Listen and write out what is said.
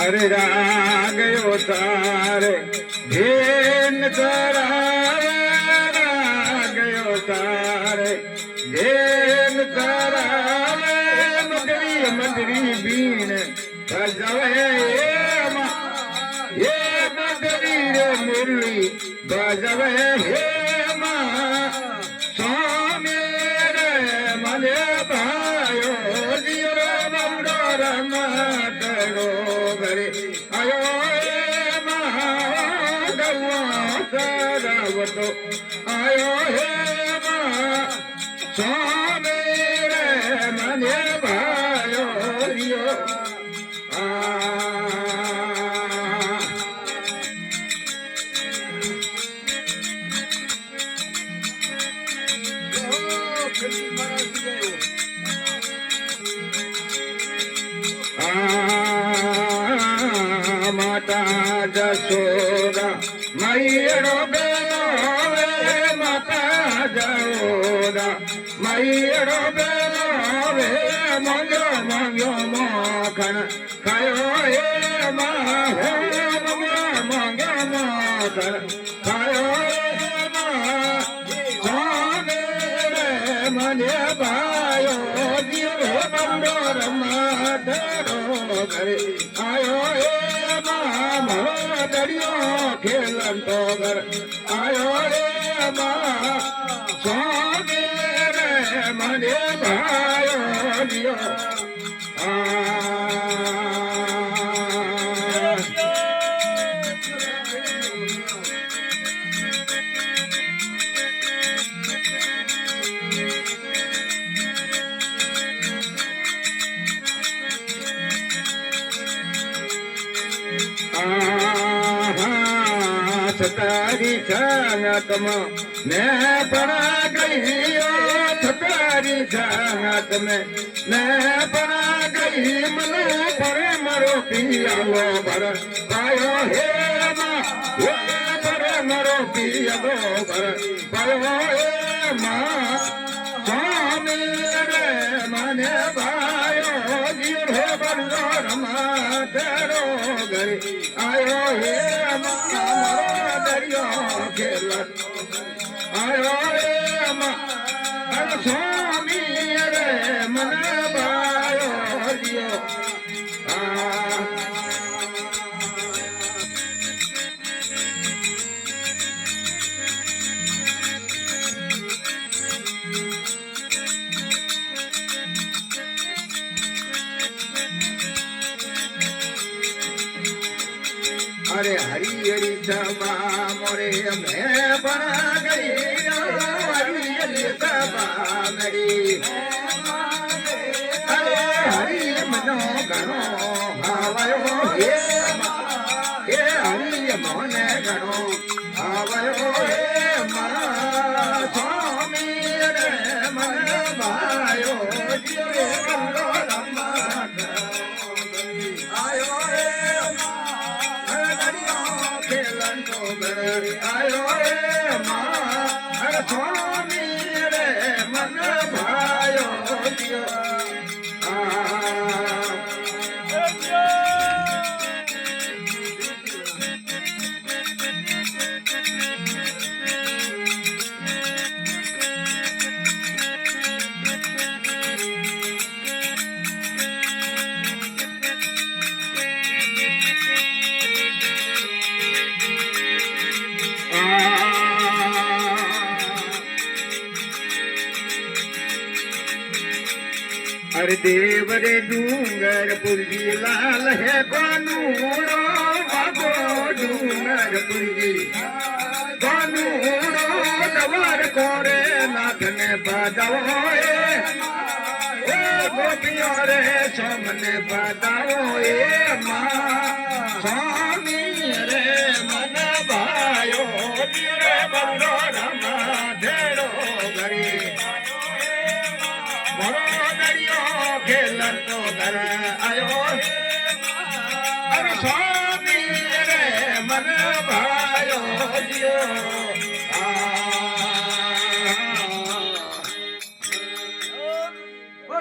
અરે રાગયો તારે ધેન કરાવે રાગયો તારે ધેન કરાવે મગરી મગરી બીણ ભજવે હે મગરી રે મુરલી ભજવે હે સ્વામી રે મને ભાયો જીરો બમડો રમતડો ઘરે આયો હે મહાગવા સરવતો આયો હે સ્વામી રે મને ભાયો જીરો માતા જશોદા મૈયડો બેનો વે માતા જશોદા મૈયડો બેનો વે મંગ્યો મંગ્યો મોખણ ખાયો હે મા હે મંગ્યો મોખણ ખાયો હે મા સ્વામી રે મને ભાયો જીવ બંડો રમતડો ઘરે આયો હે ખેલંતો ઘર આયો રે મા સ્વામી રે મને ભાયો દિયો તારી સંગતમાં મેં પડા ગઈ તારી સંગતમાં મેં પડા ગઈ મને પરે મરો પિયાલો ભર પાયો હે મા હે પરે મરો પિયાલો ભર પાયો હે મા સ્વામી રે મને ભાયો જીવ હે બંધો રમા તેરો ઘરે આયો હે મા આયો રે મા સ્વામી રે મને ભાયો દિયો અરે હરી હરી સભા મોરે મેં પણ ગઈ હરી હરી સભા મરી અરે હરી મનો ગણો આવયો હે હરી મોને ગણો આવયો હે મા સ્વામી રે મન ભાયો જીવે બંગો રમત આયો હે આયો રે મા સ્વામી રે મન ભાયો દિયો अरे देव रे डूंगर पुरजी लाल है कानूनो बाबो डूंगर पुरजी कानूनो दवार कोरे नाथ ने बजाओ ए गोपियों रे सोमने बजाओ ए माँ स्वामी रे मन भायो रे बंदो रमा धेरो घरी खेलतो घर आयो अरे स्वामी रे मन भायो दियो